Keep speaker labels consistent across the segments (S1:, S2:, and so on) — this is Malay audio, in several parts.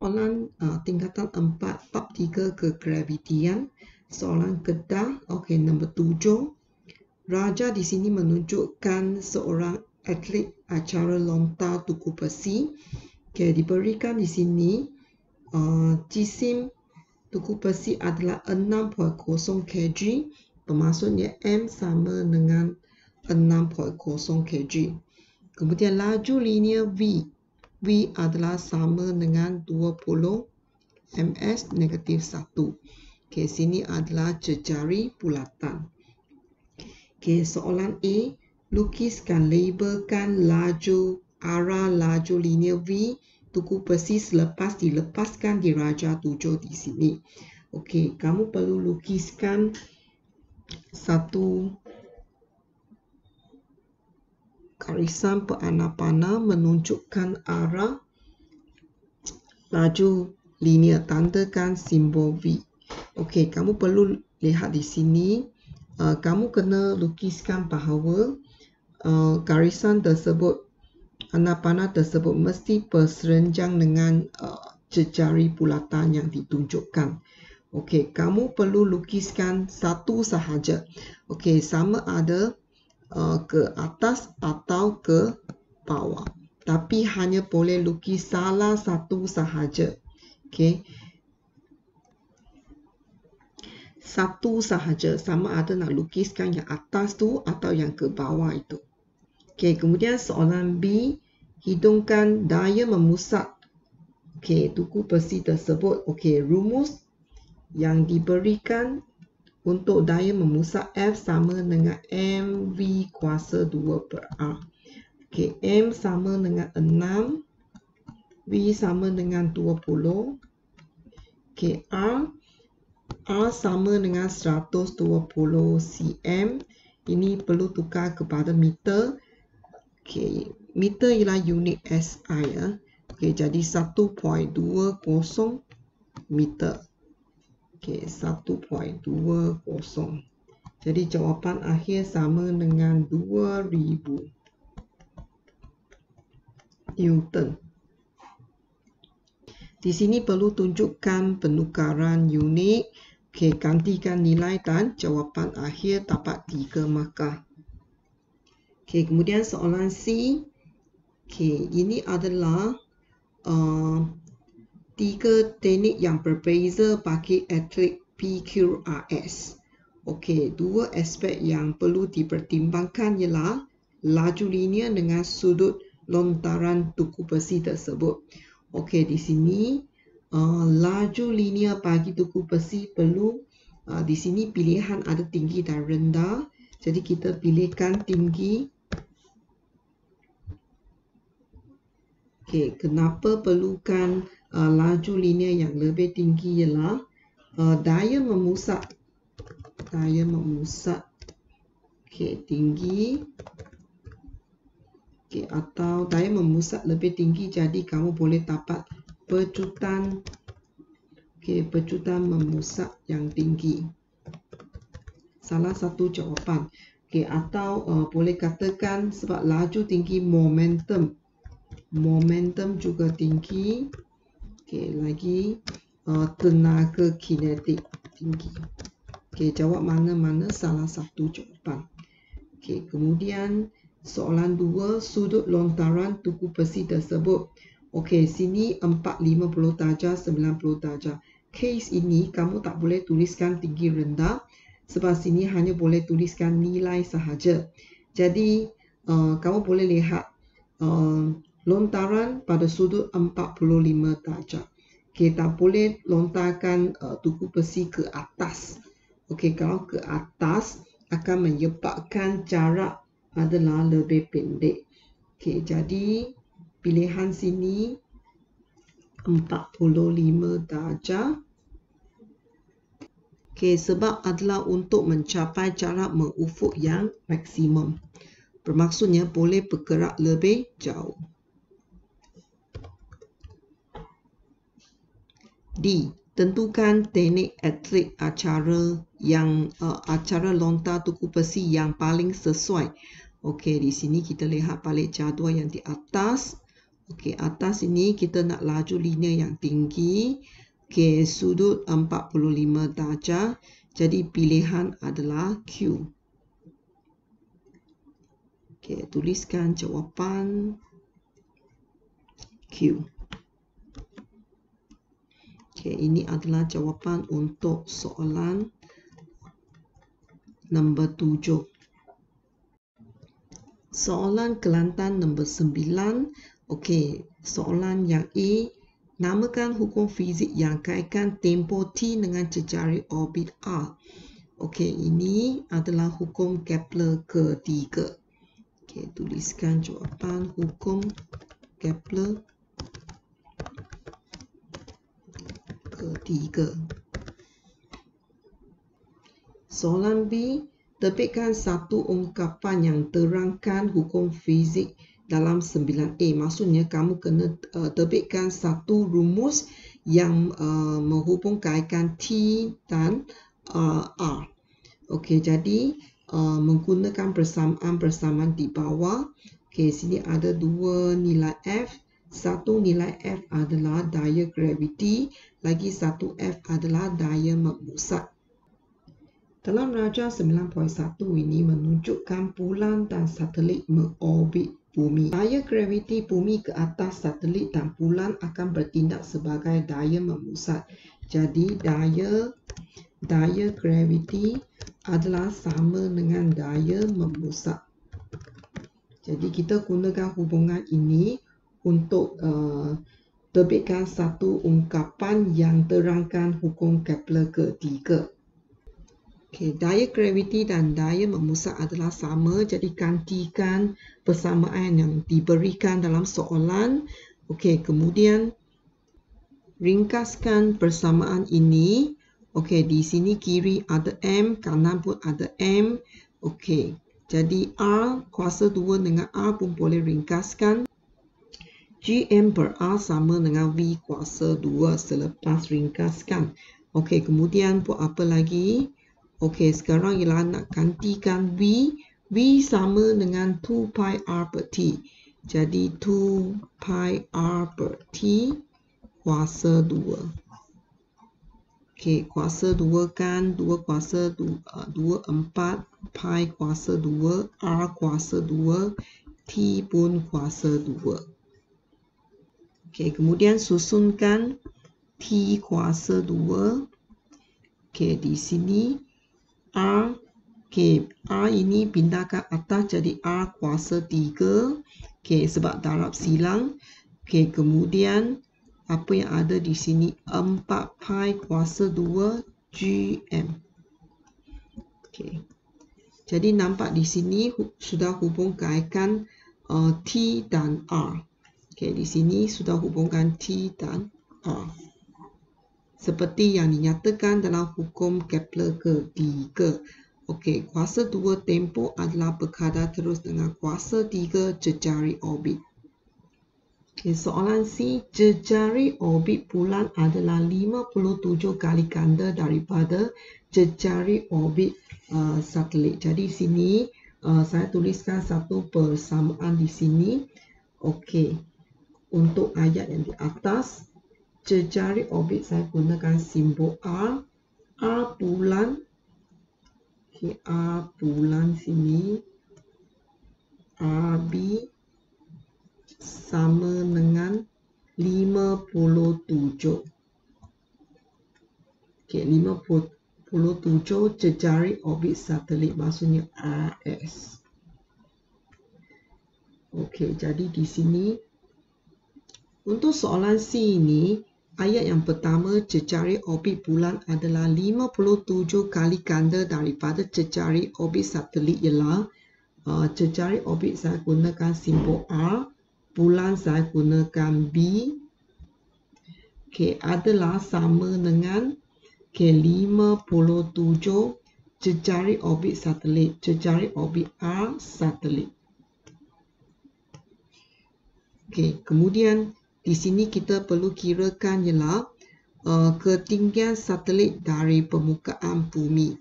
S1: soalan tingkatan 4, bab 3 kegravitian. Soalan Kedah, okey, nombor 7. Raja di sini menunjukkan seorang atlet acara lontar tuku besi. Okey, diberikan di sini jisim tuku besi adalah 6.0 kg. Bermaksudnya M sama dengan 6.0 kg. Kemudian laju linear V adalah sama dengan 20 ms negatif 1. Okey, sini adalah jejari bulatan. Okey, soalan A, lukiskan, labelkan arah laju linear V tuku besi selepas dilepaskan di Raja 7 di sini. Okey, kamu perlu lukiskan satu garisan panah-panah menunjukkan arah laju linear, tandakan simbol V. Okey, kamu perlu lihat di sini, kamu kena lukiskan bahawa garisan tersebut, panah tersebut mesti berserenjang dengan jejari bulatan yang ditunjukkan. Okey, kamu perlu lukiskan satu sahaja. Okey, sama ada ke atas atau ke bawah. Tapi hanya boleh lukis salah satu sahaja. Okey. Satu sahaja, sama ada nak lukiskan yang atas tu atau yang ke bawah itu. Okey, kemudian soalan B, hidungkan daya memusat tuku besi tersebut. Okey, rumus yang diberikan untuk daya memusat F sama dengan MV kuasa 2 per R. Okey, M sama dengan 6, V sama dengan 20. Okey, R sama dengan 120 cm. Ini perlu tukar kepada meter. Okey, meter ialah unit SI ya. Okey, jadi 1.20 meter. Okey, 1.20. Jadi jawapan akhir sama dengan 2000 Newton. Di sini perlu tunjukkan penukaran unit. Okey, gantikan nilai dan jawapan akhir dapat 3 markah. Okey, kemudian soalan C. Okey, ini adalah 3 teknik yang berbeza bagi atlet PQRS. Okey, 2 aspek yang perlu dipertimbangkan ialah laju linear dengan sudut lontaran tuku besi tersebut. Okey, di sini laju linear bagi tuku besi perlu di sini pilihan ada tinggi dan rendah. Jadi kita pilihkan tinggi. Okey, kenapa perlukan laju linear yang lebih tinggi ialah daya memusat. Okey, tinggi. Okey, atau daya memusat lebih tinggi, jadi kamu boleh dapat pecutan. Okey, pecutan memusat yang tinggi. Salah satu jawapan. Okey, atau boleh katakan sebab laju tinggi momentum. Momentum juga tinggi. Okey, lagi tenaga kinetik tinggi. Okey, jawab mana-mana salah satu jawapan. Okey, kemudian soalan 2, sudut lontaran tuku besi tersebut. Okey, sini 450 darjah, 90 darjah. Case ini kamu tak boleh tuliskan tinggi rendah sebab sini hanya boleh tuliskan nilai sahaja. Jadi kamu boleh lihat lontaran pada sudut 45 darjah. Okey, tak boleh lontarkan tuku besi ke atas. Okey, kalau ke atas akan menyebabkan jarak adalah lebih pendek. Okey, jadi pilihan sini 45 darjah. Okey, sebab adalah untuk mencapai jarak mengufuk yang maksimum. Bermaksudnya boleh bergerak lebih jauh. D. Tentukan teknik atlet acara lontar tuku besi yang paling sesuai. Okey, di sini kita lihat balik jadual yang di atas. Okey, atas ini kita nak laju linear yang tinggi. Okey, sudut 45 darjah. Jadi pilihan adalah Q. Okey, tuliskan jawapan Q. Okey, ini adalah jawapan untuk soalan nombor 7. Soalan Kelantan nombor 9. Okey, soalan yang E. Namakan hukum fizik yang kaitkan tempoh T dengan jejari orbit R. Okey, ini adalah hukum Kepler ketiga. Okey, tuliskan jawapan hukum Kepler ketiga. Soalan B. Terbitkan satu ungkapan yang terangkan hukum fizik dalam 9A. Maksudnya kamu kena terbitkan satu rumus yang menghubung kaitkan T dan R. Okey, jadi menggunakan persamaan di bawah. Okey, sini ada dua nilai F. Satu nilai F adalah daya graviti, lagi satu F adalah daya memusat. Dalam rajah 9.1 ini menunjukkan bulan dan satelit mengorbit bumi. Daya graviti bumi ke atas satelit dan bulan akan bertindak sebagai daya memusat. Jadi daya graviti adalah sama dengan daya memusat. Jadi kita gunakan hubungan ini untuk terbitkan satu ungkapan yang terangkan hukum Kepler ketiga. Okay, daya graviti dan daya memusat adalah sama, jadi gantikan persamaan yang diberikan dalam soalan. Okey, kemudian ringkaskan persamaan ini. Okey, di sini kiri ada M, kanan pun ada M. Okey, jadi R kuasa 2 dengan R pun boleh ringkaskan. GM per R sama dengan V kuasa 2 selepas ringkaskan. Okey, kemudian buat apa lagi? Okey, sekarang ialah nak gantikan V. V sama dengan 2 pi R per T. Jadi 2 pi R per T kuasa 2. Okey, kuasa 2 kan, 2 kuasa 2, 4, pi kuasa 2, R kuasa 2, T pun kuasa 2. Okey, kemudian susunkan T kuasa 2. Okey, di sini R, okay, R ini pindahkan atas jadi R kuasa 3. Okay, sebab darab silang. Okay, kemudian apa yang ada di sini 4 pi kuasa 2 GM. Okay. Jadi nampak di sini sudah hubung kaitkan T dan R. Okay, di sini sudah hubungkan T dan R. Seperti yang dinyatakan dalam hukum Kepler ketiga. Okey, kuasa 2 tempoh adalah berkadar terus dengan kuasa 3 jejari orbit. Okey, soalan C. Jejari orbit bulan adalah 57 kali ganda daripada jejari orbit satelit. Jadi sini saya tuliskan satu persamaan di sini. Okey, untuk ayat yang di atas, jejari orbit saya gunakan simbol R. R bulan. Okay, R bulan sini. RB sama dengan 57. Okay, 57 jejari orbit satelit, maksudnya RS. Okey, jadi di sini untuk soalan C ini, ayat yang pertama, jejari orbit bulan adalah 57 kali ganda daripada jejari orbit satelit ialah jejari orbit saya gunakan simbol R, bulan saya gunakan B. Okey, adalah sama dengan 57 jejari orbit satelit, jejari orbit R satelit. Okey, kemudian di sini kita perlu kirakan ialah ketinggian satelit dari permukaan bumi.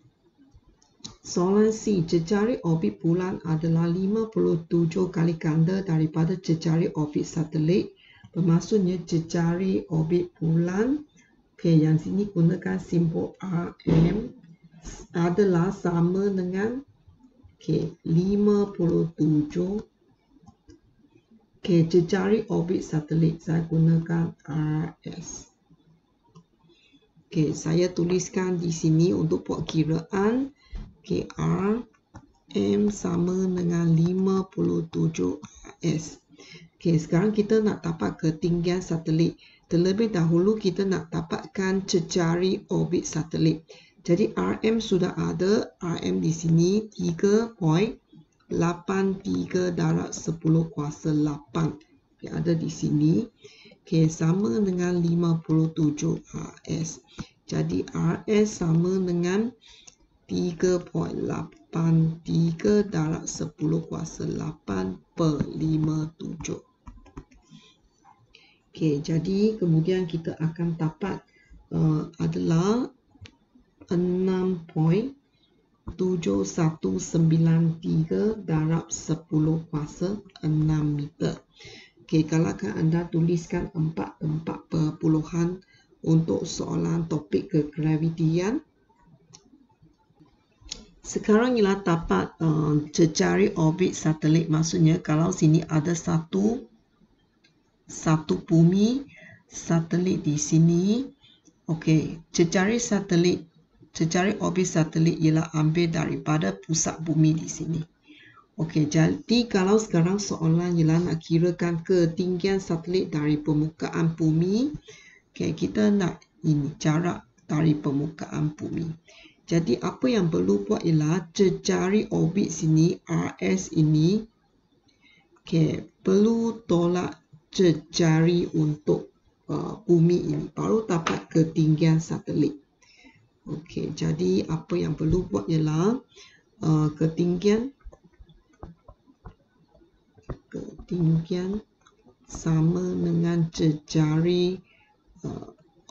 S1: Soalan C, jejari orbit bulan adalah 57 kali ganda daripada jejari orbit satelit. Bermaksudnya jejari orbit bulan, yang sini gunakan simbol RM, adalah sama dengan 57. Jejari orbit satelit saya gunakan RS. Saya tuliskan di sini untuk buat kiraan. RM sama dengan 57 RS. Sekarang kita nak dapat ketinggian satelit. Terlebih dahulu kita nak dapatkan jejari orbit satelit. Jadi RM sudah ada. RM di sini 3.83 darab 10 kuasa 8. Ada di sini. Sama dengan 57 RS. Jadi RS sama dengan 3.83 darab 10 kuasa 8 per 57. Jadi kemudian kita akan dapat adalah 6.7193 darab 10 kuasa 6 meter. Kalaukan anda tuliskan 4 perpuluhan untuk soalan topik kegravitian. Sekarang ialah dapat jejari orbit satelit. Maksudnya kalau sini ada satu bumi satelit di sini. Jejari orbit satelit ialah ambil daripada pusat bumi di sini. Jadi kalau sekarang soalan ialah nak kirakan ketinggian satelit dari permukaan bumi. Kita nak ini jarak dari permukaan bumi. Jadi apa yang perlu buat ialah jejari orbit sini RS ini perlu tolak jejari untuk bumi ini baru dapat ketinggian satelit. Jadi apa yang perlu buat ialah ketinggian sama dengan jejari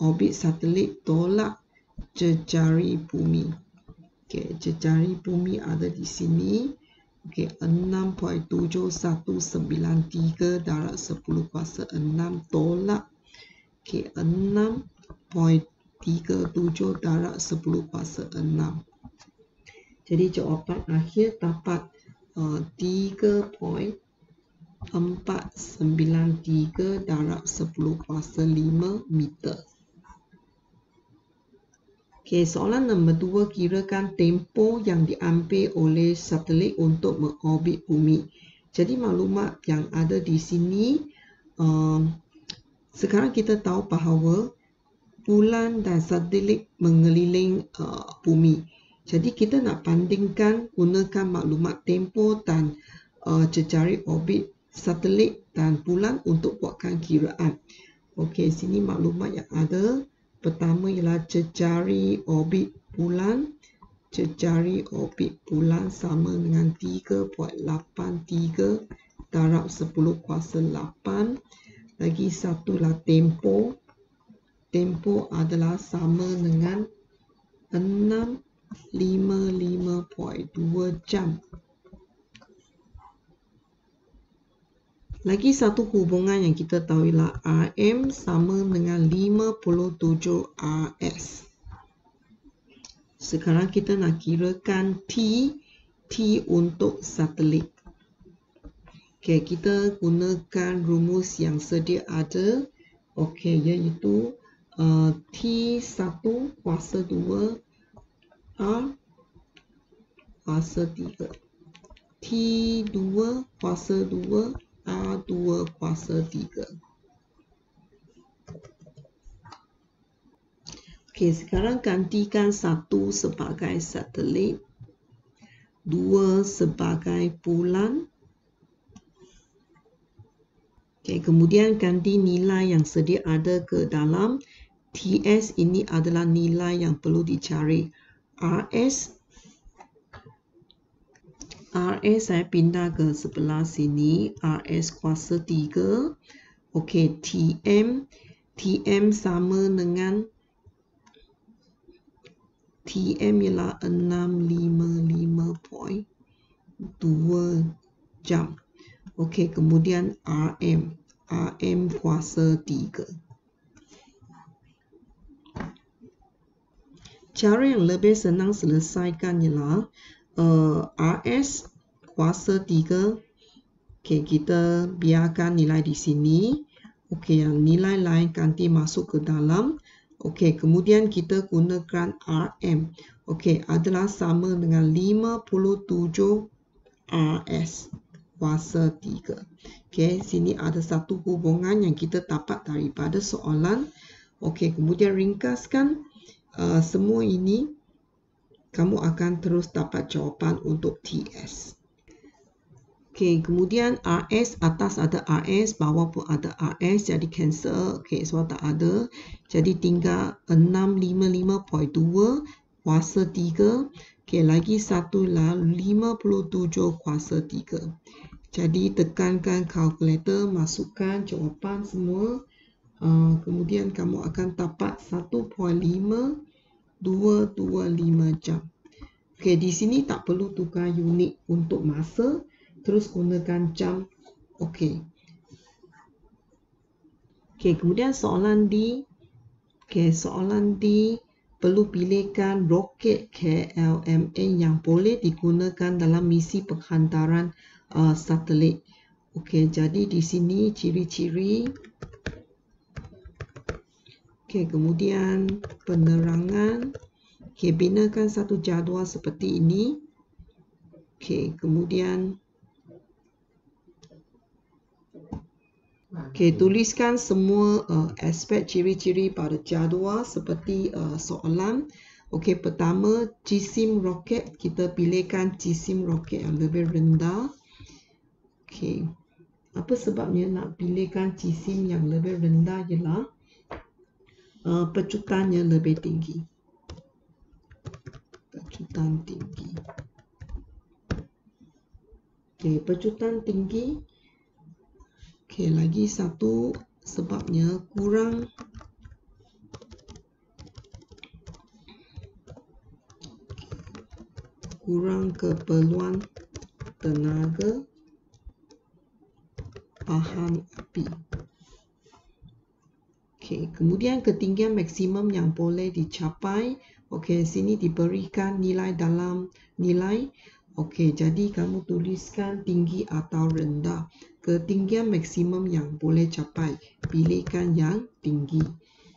S1: orbit satelit tolak jejari bumi. Jejari bumi ada di sini. 6.7193 darab 10 kuasa 6 tolak 6.37 darab 10 kuasa 6. Jadi jawapan akhir dapat 3.493 darab 10 kuasa 5 meter. Soalan nombor 2, kirakan tempoh yang diambil oleh satelit untuk mengorbit bumi. Jadi maklumat yang ada di sini, sekarang kita tahu bahawa bulan dan satelit mengeliling bumi. Jadi kita nak bandingkan gunakan maklumat tempoh dan jejari orbit satelit dan bulan untuk buatkan kiraan. Sini maklumat yang ada. Pertama ialah jejari orbit bulan. Jejari orbit bulan sama dengan 3.83 darab 10 kuasa 8. Lagi satu ialah tempoh. Tempoh adalah sama dengan 655.2 jam. Lagi satu hubungan yang kita tahu ialah RM sama dengan 57 RS. Sekarang kita nak kirakan T untuk satelit. Kita gunakan rumus yang sedia ada. Iaitu T1 kuasa 2 R kuasa 3. T2 kuasa 2 A2 kuasa 3. Sekarang gantikan 1 sebagai satelit, 2 sebagai bulan. Kemudian ganti nilai yang sedia ada ke dalam. TS ini adalah nilai yang perlu dicari. RS saya pindah ke sebelah sini. RS kuasa 3. TM sama dengan TM ialah 655.2 jam. Okey, kemudian RM kuasa 3. Cara yang lebih senang selesaikan ialah RS kuasa 3. Okey, kita biarkan nilai di sini. Okey, yang nilai lain nanti masuk ke dalam. Okey, kemudian kita gunakan RM. Okey, adalah sama dengan 57 RS kuasa 3. Okey, sini ada satu hubungan yang kita dapat daripada soalan. Okey, kemudian ringkaskan semua ini, kamu akan terus dapat jawapan untuk TS. Okey, kemudian RS, atas ada RS, bawah pun ada RS, jadi cancel. Okey, sebab tak ada. Jadi tinggal 655.2 kuasa 3. Okey, lagi satu lah 57 kuasa 3. Jadi tekankan kalkulator, masukkan jawapan semua. Kemudian kamu akan dapat 1.5225 jam. Okey, di sini tak perlu tukar unit untuk masa, terus gunakan jam. Okey. Okey, kemudian soalan D. Okey, soalan D perlu pilihkan roket KLMA yang boleh digunakan dalam misi penghantaran satelit. Okey, jadi di sini ciri-ciri. Okey, kemudian penerangan. Okey, binakan satu jadual seperti ini. Okey, kemudian tuliskan semua aspek ciri-ciri pada jadual seperti soalan. Okey, pertama jisim roket, kita pilihkan jisim roket yang lebih rendah. Okey, apa sebabnya nak pilihkan jisim yang lebih rendah ialah pecutannya lebih tinggi. Pecutan tinggi. Okey, pecutan tinggi. Okey, lagi satu sebabnya kurang keperluan tenaga bahan api. Okey, kemudian ketinggian maksimum yang boleh dicapai. Okey, sini diberikan nilai dalam nilai. Okey, jadi kamu tuliskan tinggi atau rendah. Ketinggian maksimum yang boleh capai, pilihkan yang tinggi.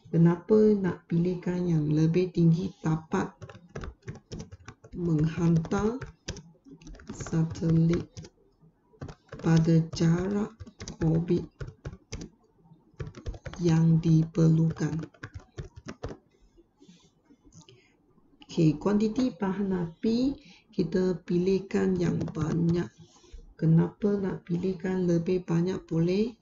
S1: Kenapa nak pilihkan yang lebih tinggi? Dapat menghantar satelit pada jarak orbit yang diperlukan. Okey, kuantiti bahan api kita pilihkan yang banyak. Kenapa nak pilihkan lebih banyak? Boleh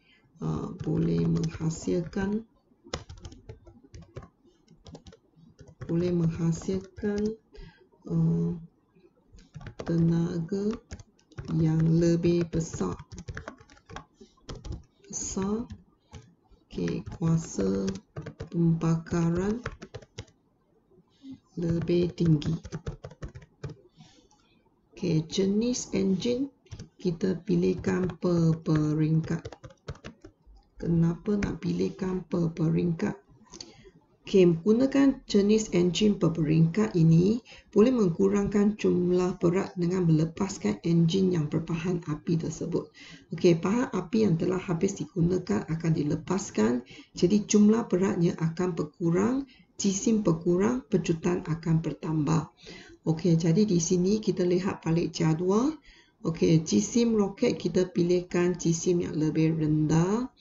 S1: menghasilkan tenaga yang lebih besar. Okey, kuasa pembakaran lebih tinggi. Okey, jenis enjin kita pilihkan per peringkat. Kenapa nak pilihkan per peringkat? Okey, gunakan jenis enjin per peringkat ini boleh mengurangkan jumlah berat dengan melepaskan enjin yang berbahan api tersebut. Okey, bahan api yang telah habis digunakan akan dilepaskan, jadi jumlah beratnya akan berkurang, jisim berkurang, pecutan akan bertambah. Okey, jadi di sini kita lihat balik jadual. Okey, jisim roket kita pilihkan jisim yang lebih rendah.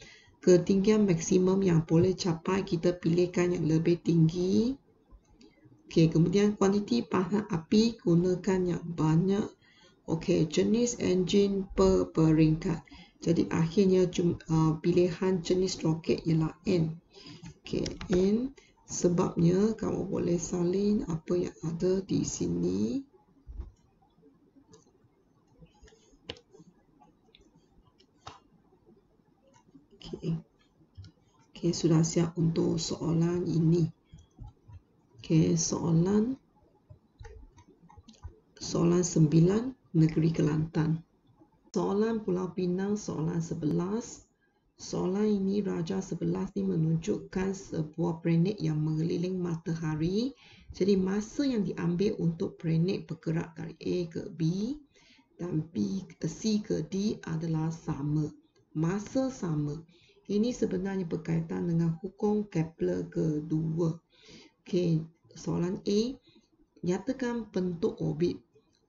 S1: Ketinggian maksimum yang boleh capai kita pilihkan yang lebih tinggi. Okey, kemudian kuantiti bahan api gunakan yang banyak. Okey, jenis enjin per peringkat. Jadi akhirnya pilihan jenis roket ialah N. Okey, N sebabnya kamu boleh salin apa yang ada di sini. Okey, sudah siap untuk soalan ini. Okey, soalan Soalan 9, Negeri Kelantan. Soalan Pulau Pinang, soalan 11. Soalan ini Raja 11 ni menunjukkan sebuah planet yang mengeliling matahari. Jadi masa yang diambil untuk planet bergerak dari A ke B dan C ke D adalah sama. Masa sama. Ini sebenarnya berkaitan dengan hukum Kepler kedua. Okey, soalan A, nyatakan bentuk orbit.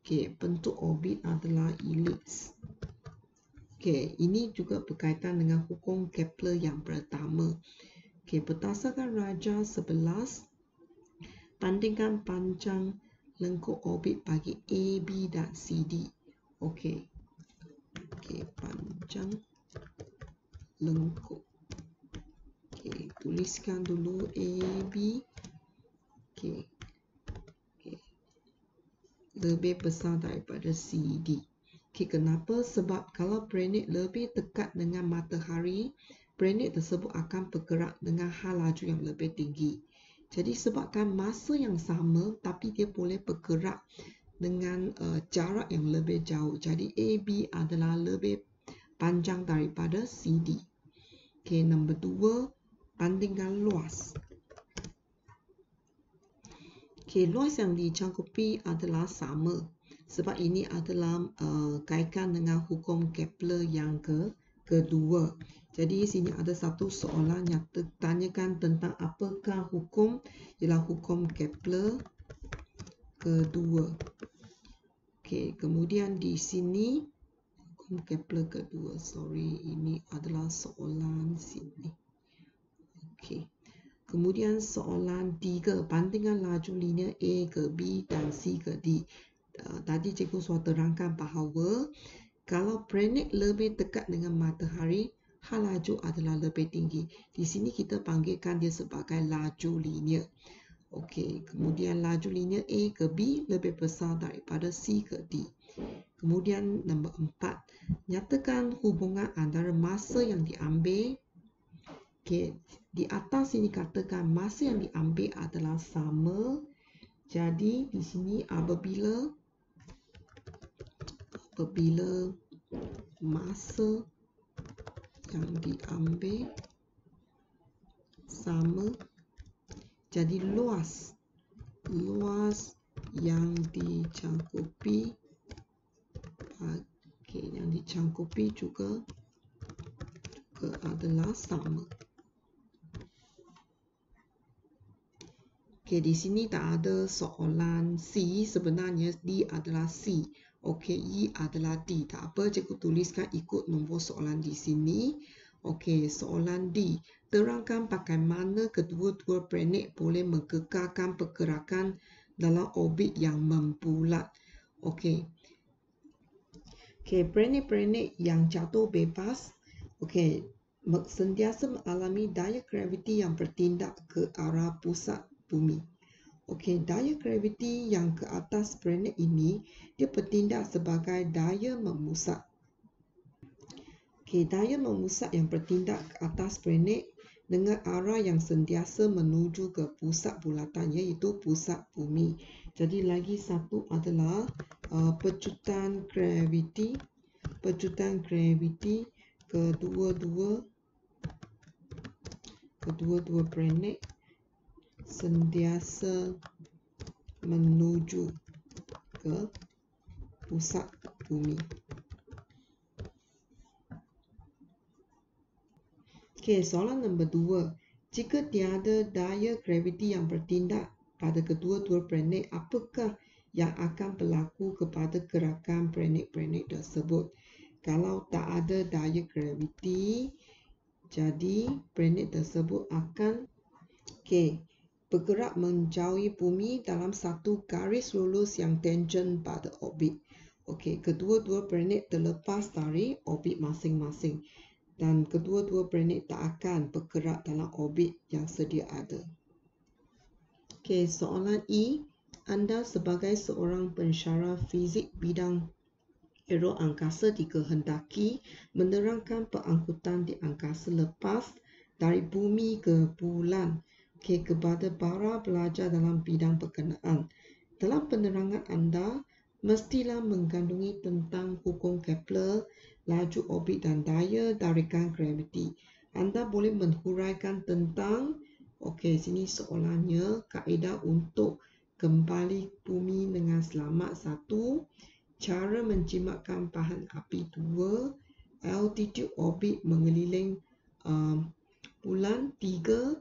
S1: Okey, bentuk orbit adalah elips. Okey, ini juga berkaitan dengan hukum Kepler yang pertama. Okey, berdasarkan Raja 11, bandingkan panjang lengkung orbit bagi A, B dan CD. Okey. Okey, panjang lengkung. Okey, tuliskan dulu A, B. Okey. Okey. Lebih besar daripada CD. Okay, kenapa? Sebab kalau planet lebih dekat dengan matahari, planet tersebut akan bergerak dengan hal laju yang lebih tinggi. Jadi sebabkan masa yang sama tapi dia boleh bergerak dengan jarak yang lebih jauh. Jadi AB adalah lebih panjang daripada CD. Okay, nombor 2, bandingkan luas. Okay, luas yang dicangkupi adalah sama. Sebab ini adalah kaitan dengan hukum Kepler yang kedua. Jadi sini ada satu soalan yang tanyakan tentang apakah hukum, ialah hukum Kepler kedua. Okey, kemudian di sini hukum Kepler kedua. Sorry, ini adalah soalan sini. Okey. Kemudian soalan 3, bandingkan laju linear A ke B dan C ke D. Tadi cikgu sudah terangkan bahawa kalau planet lebih dekat dengan matahari, hal laju adalah lebih tinggi. Di sini kita panggilkan dia sebagai laju linear. Okey, kemudian laju linear A ke B lebih besar daripada C ke D. Kemudian nombor 4, nyatakan hubungan antara masa yang diambil. Okey, di atas ini katakan masa yang diambil adalah sama. Jadi di sini apabila masa yang diambil sama, jadi luas yang dicangkupi yang dicangkupi juga adalah sama. Okey, di sini tak ada soalan C, sebenarnya D adalah C. Okey, E adalah D. Tak apa, cikgu tuliskan ikut nombor soalan di sini. Okey, soalan D. Terangkan bagaimana kedua-dua planet boleh mengekalkan pergerakan dalam orbit yang membulat. Okey. Okey, planet-planet yang jatuh bebas, okey, sentiasa mengalami daya graviti yang bertindak ke arah pusat bumi. Okey, daya graviti yang ke atas planet ini, dia bertindak sebagai daya memusat. Okey, daya memusat yang bertindak ke atas planet dengan arah yang sentiasa menuju ke pusat bulatan, iaitu pusat bumi. Jadi lagi satu adalah pecutan graviti. Pecutan graviti kedua-dua planet sentiasa menuju ke pusat bumi. Okey, soalan nombor 2. Jika tiada daya graviti yang bertindak pada kedua-dua planet, apakah yang akan berlaku kepada gerakan planet-planet tersebut? Kalau tak ada daya graviti, jadi planet tersebut akan bergerak menjauhi bumi dalam satu garis lurus yang tangent pada orbit. Okey, kedua-dua planet terlepas dari orbit masing-masing dan kedua-dua planet tak akan bergerak dalam orbit yang sedia ada. Okey, soalan E. Anda sebagai seorang pensyarah fizik bidang aeroangkasa dikehendaki menerangkan pengangkutan di angkasa lepas dari bumi ke bulan kepada para pelajar dalam bidang berkenaan. Dalam penerangan anda, mestilah mengandungi tentang hukum Kepler, laju orbit dan daya tarikan graviti. Anda boleh menghuraikan tentang, okey, sini soalannya, kaedah untuk kembali bumi dengan selamat 1, cara menjimatkan pahan api 2, altitude orbit mengeliling bulan 3,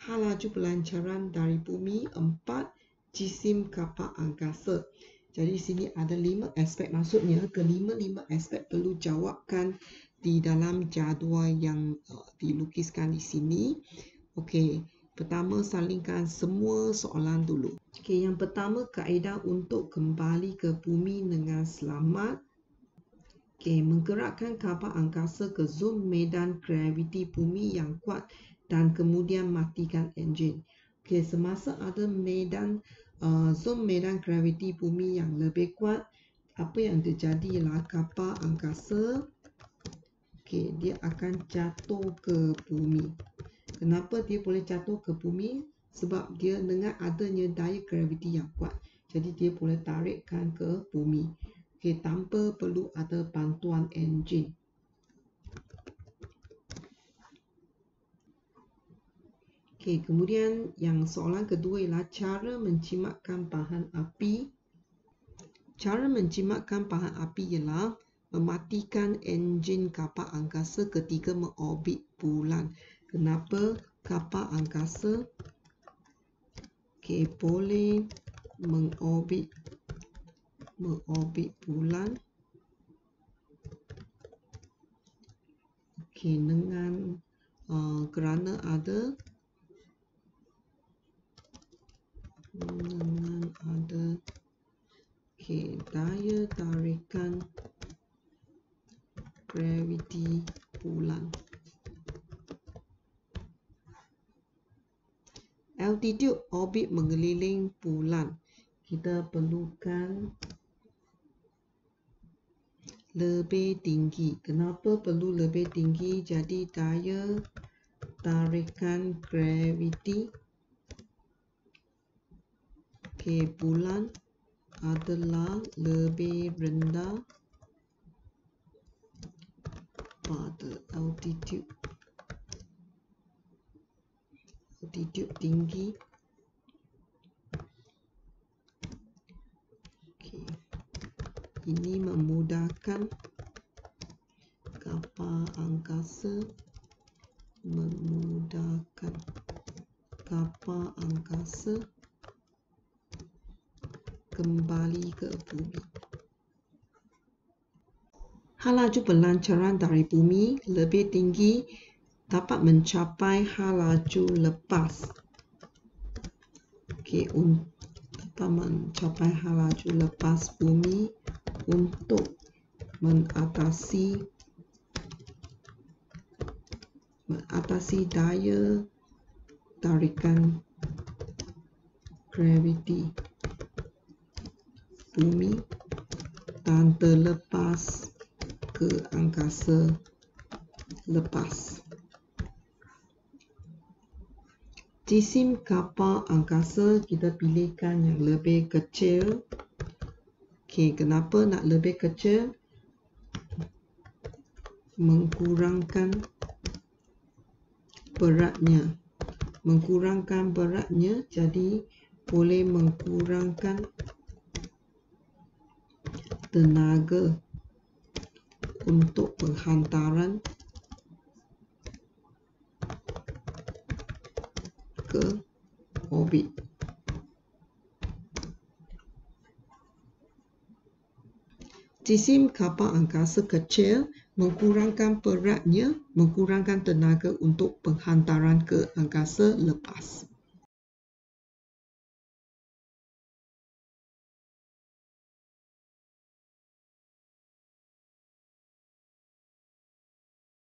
S1: hal laju pelancaran dari bumi 4, jisim kapal angkasa. Jadi sini ada 5 aspek, maksudnya kelima-lima aspek perlu jawabkan di dalam jadual yang dilukiskan di sini. Okey, pertama salingkan semua soalan dulu. Okey, yang pertama kaedah untuk kembali ke bumi dengan selamat. Okey, menggerakkan kapal angkasa ke zon medan graviti bumi yang kuat dan kemudian matikan enjin. Okey, semasa ada zon medan graviti bumi yang lebih kuat, apa yang terjadi ialah kapal angkasa, okey, dia akan jatuh ke bumi. Kenapa dia boleh jatuh ke bumi? Sebab dia dengan adanya daya graviti yang kuat. Jadi dia boleh tarikkan ke bumi. Okey, tanpa perlu ada bantuan enjin. Okey, kemudian yang soalan kedua ialah cara menjimatkan pahan api. Cara menjimatkan pahan api ialah mematikan enjin kapal angkasa ketika mengorbit bulan. Kenapa kapal angkasa boleh mengorbit bulan? Dengan kerana ada daya tarikan graviti bulan. Altitude orbit mengeliling bulan. Kita perlukan lebih tinggi. Kenapa perlu lebih tinggi? Jadi daya tarikan graviti bulan adalah lebih rendah pada altitude tinggi. Ini memudahkan kapal angkasa kembali ke bumi. Hal laju pelancaran dari bumi lebih tinggi dapat mencapai hal laju lepas. Dapat mencapai hal laju lepas bumi untuk mengatasi daya tarikan graviti bumi dan terlepas ke angkasa lepas. Jisim kapal angkasa kita pilihkan yang lebih kecil. Kenapa nak lebih kecil? Mengkurangkan beratnya, jadi boleh mengkurangkan tenaga untuk penghantaran ke orbit. Jisim kapal angkasa kecil mengkurangkan beratnya, mengkurangkan tenaga untuk penghantaran ke angkasa lepas.